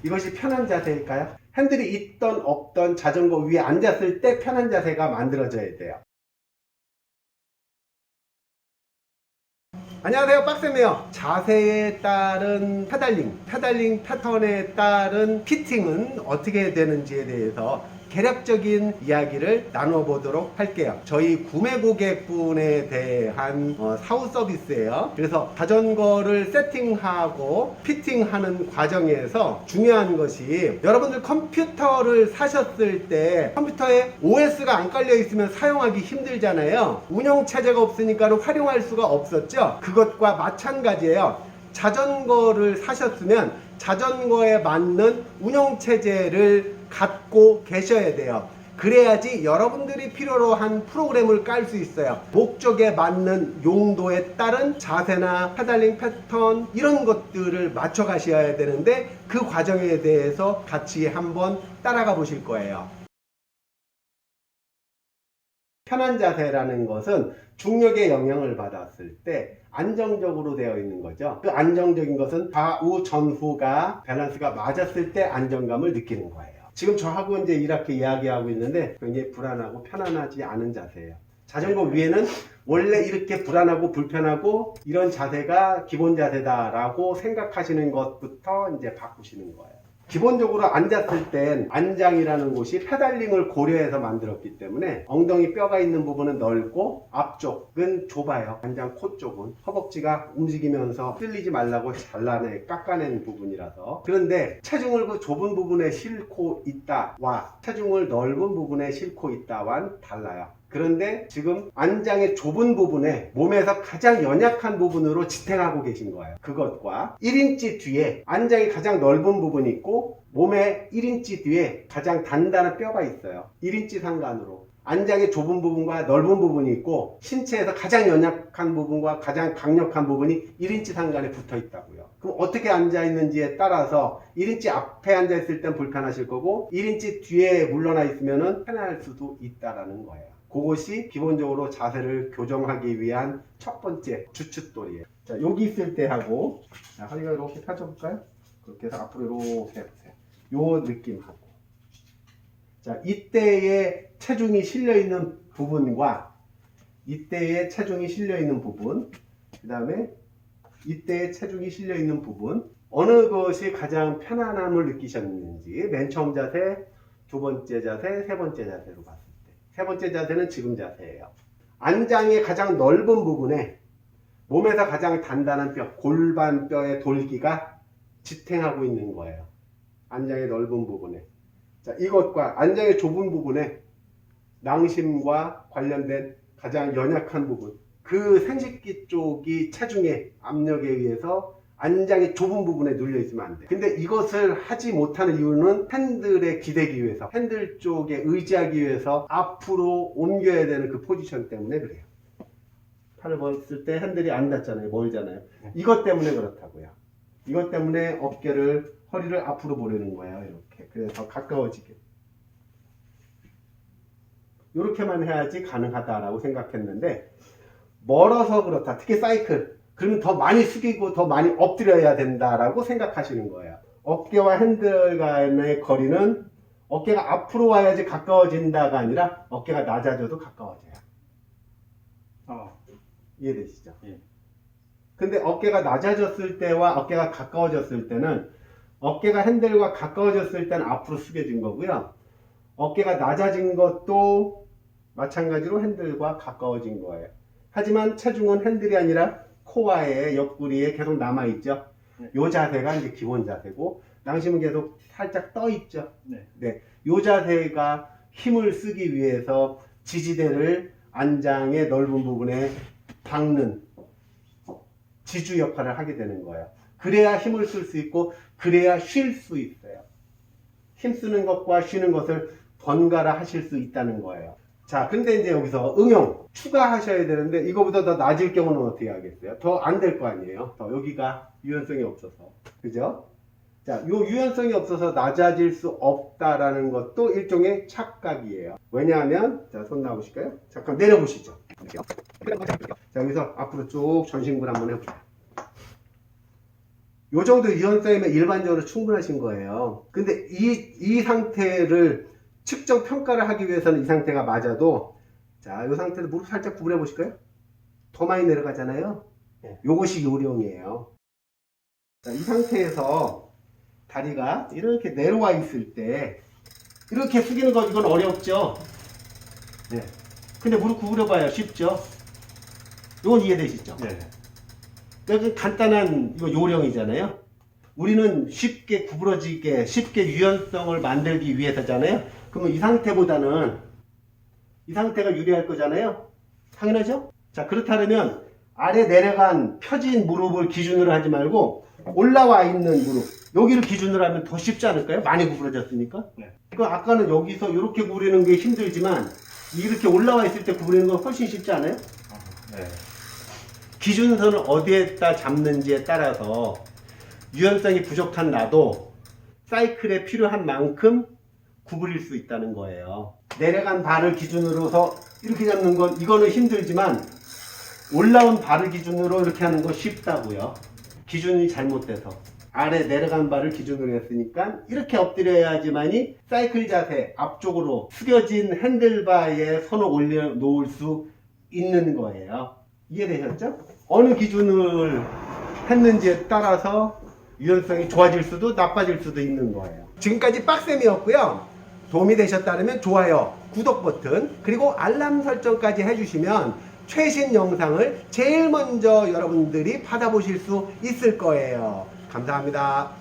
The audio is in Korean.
이것이 편한 자세일까요? 핸들이 있던 없던 자전거 위에 앉았을 때 편한 자세가 만들어져야 돼요. 안녕하세요, 빡쌤이에요. 자세에 따른 페달링 패턴에 따른 피팅은 어떻게 되는지에 대해서 개략적인 이야기를 나눠 보도록 할게요. 저희 구매 고객분에 대한 사후 서비스예요. 그래서 자전거를 세팅하고 피팅하는 과정에서 중요한 것이, 여러분들 컴퓨터를 사셨을 때 컴퓨터에 OS가 안 깔려 있으면 사용하기 힘들잖아요. 운영 체제가 없으니까 활용할 수가 없었죠. 그것과 마찬가지예요. 자전거를 사셨으면 자전거에 맞는 운영체제를 갖고 계셔야 돼요. 그래야지 여러분들이 필요로 한 프로그램을 깔 수 있어요. 목적에 맞는 용도에 따른 자세나 페달링 패턴 이런 것들을 맞춰 가셔야 되는데, 그 과정에 대해서 같이 한번 따라가 보실 거예요. 편한 자세라는 것은 중력의 영향을 받았을 때 안정적으로 되어 있는 거죠. 그 안정적인 것은 좌우 전후가 밸런스가 맞았을 때 안정감을 느끼는 거예요. 지금 저하고 이제 이렇게 이야기하고 있는데 굉장히 불안하고 편안하지 않은 자세예요. 자전거 위에는 원래 이렇게 불안하고 불편하고 이런 자세가 기본 자세다라고 생각하시는 것부터 이제 바꾸시는 거예요. 기본적으로 앉았을 땐 안장이라는 곳이 페달링을 고려해서 만들었기 때문에 엉덩이 뼈가 있는 부분은 넓고 앞쪽은 좁아요. 안장 코 쪽은 허벅지가 움직이면서 쓸리지 말라고 잘라내 깎아낸 부분이라서. 그런데 체중을 그 좁은 부분에 싣고 있다와 체중을 넓은 부분에 싣고 있다와는 달라요. 그런데 지금 안장의 좁은 부분에 몸에서 가장 연약한 부분으로 지탱하고 계신 거예요. 그것과 1인치 뒤에 안장이 가장 넓은 부분이 있고 몸의 1인치 뒤에 가장 단단한 뼈가 있어요. 1인치 상간으로 안장의 좁은 부분과 넓은 부분이 있고 신체에서 가장 연약한 부분과 가장 강력한 부분이 1인치 상간에 붙어 있다고요. 그럼 어떻게 앉아 있는지에 따라서 1인치 앞에 앉아 있을 땐 불편하실 거고 1인치 뒤에 물러나 있으면 편할 수도 있다라는 거예요. 그것이 기본적으로 자세를 교정하기 위한 첫 번째 주춧돌이에요. 자, 여기 있을 때 하고, 자, 허리가 이렇게 펴져볼까요? 그렇게 해서 앞으로 이렇게 해보세요. 요 느낌하고. 자, 이때의 체중이 실려있는 부분과 이때의 체중이 실려있는 부분, 그 다음에 이때의 체중이 실려있는 부분, 어느 것이 가장 편안함을 느끼셨는지, 맨 처음 자세, 두 번째 자세, 세 번째 자세로 봤어요. 세 번째 자세는 지금 자세예요. 안장의 가장 넓은 부분에 몸에서 가장 단단한 뼈, 골반뼈의 돌기가 지탱하고 있는 거예요. 안장의 넓은 부분에. 자, 이것과 안장의 좁은 부분에 낭심과 관련된 가장 연약한 부분, 그 생식기 쪽이 체중의 압력에 의해서 안장의 좁은 부분에 눌려 있으면 안 돼. 근데 이것을 하지 못하는 이유는 핸들에 기대기 위해서, 핸들 쪽에 의지하기 위해서 앞으로 옮겨야 되는 그 포지션 때문에 그래요. 팔을 벌었을 때 핸들이 안 닿잖아요. 멀잖아요. 이것 때문에 그렇다고요. 이것 때문에 어깨를, 허리를 앞으로 보내는 거예요. 이렇게. 그래서 가까워지게. 이렇게만 해야지 가능하다라고 생각했는데 멀어서 그렇다. 특히 사이클. 그러면 더 많이 숙이고 더 많이 엎드려야 된다라고 생각하시는 거예요. 어깨와 핸들 간의 거리는 어깨가 앞으로 와야지 가까워진다가 아니라 어깨가 낮아져도 가까워져요. 이해되시죠? 예. 근데 어깨가 낮아졌을 때와 어깨가 가까워졌을 때는 어깨가 핸들과 가까워졌을 때는 앞으로 숙여진 거고요. 어깨가 낮아진 것도 마찬가지로 핸들과 가까워진 거예요. 하지만 체중은 핸들이 아니라 코와의 옆구리에 계속 남아있죠. 요 자세가 이제 기본 자세고, 낭심은 계속 살짝 떠있죠. 네. 요 자세가 힘을 쓰기 위해서 지지대를 안장의 넓은 부분에 박는 지주 역할을 하게 되는 거예요. 그래야 힘을 쓸 수 있고, 그래야 쉴 수 있어요. 힘 쓰는 것과 쉬는 것을 번갈아 하실 수 있다는 거예요. 자, 근데 이제 여기서 응용 추가하셔야 되는데 이거보다 더 낮을 경우는 어떻게 하겠어요? 더 안 될 거 아니에요? 더 여기가 유연성이 없어서. 그죠? 자, 요 유연성이 없어서 낮아질 수 없다라는 것도 일종의 착각이에요. 왜냐하면, 자, 손 놔보실까요? 잠깐 내려보시죠. 자, 여기서 앞으로 쭉 전신근 한번 해보세요. 요 정도 유연성이면 일반적으로 충분하신 거예요. 근데 이 상태를 측정 평가를 하기 위해서는 이 상태가 맞아도, 자, 이 상태에서 무릎 살짝 구부려 보실까요? 더 많이 내려가잖아요. 요것이 요령이에요. 자, 이 상태에서 다리가 이렇게 내려와 있을 때 이렇게 숙이는 거, 이건 어렵죠? 네. 근데 무릎 구부려 봐요. 쉽죠? 이건 이해되시죠? 네. 여기 간단한 이거 요령이잖아요. 우리는 쉽게 구부러지게, 쉽게 유연성을 만들기 위해서잖아요. 그러면 이 상태보다는 이 상태가 유리할 거잖아요. 당연하죠? 자, 그렇다면 아래 내려간 펴진 무릎을 기준으로 하지 말고 올라와 있는 무릎, 여기를 기준으로 하면 더 쉽지 않을까요? 많이 구부러졌으니까. 네. 그러니까 아까는 여기서 이렇게 구부리는 게 힘들지만 이렇게 올라와 있을 때 구부리는 건 훨씬 쉽지 않아요? 네. 기준선을 어디에다 잡는지에 따라서 유연성이 부족한 나도 사이클에 필요한 만큼 구부릴 수 있다는 거예요. 내려간 발을 기준으로서 이렇게 잡는 건, 이거는 힘들지만 올라온 발을 기준으로 이렇게 하는 건 쉽다고요. 기준이 잘못돼서 아래 내려간 발을 기준으로 했으니까 이렇게 엎드려야지만이 사이클 자세, 앞쪽으로 숙여진 핸들바에 손을 올려 놓을 수 있는 거예요. 이해되셨죠? 어느 기준을 했는지에 따라서 유연성이 좋아질 수도 나빠질 수도 있는 거예요. 지금까지 빡쌤이었고요. 도움이 되셨다면 좋아요, 구독 버튼, 그리고 알람 설정까지 해주시면 최신 영상을 제일 먼저 여러분들이 받아보실 수 있을 거예요. 감사합니다.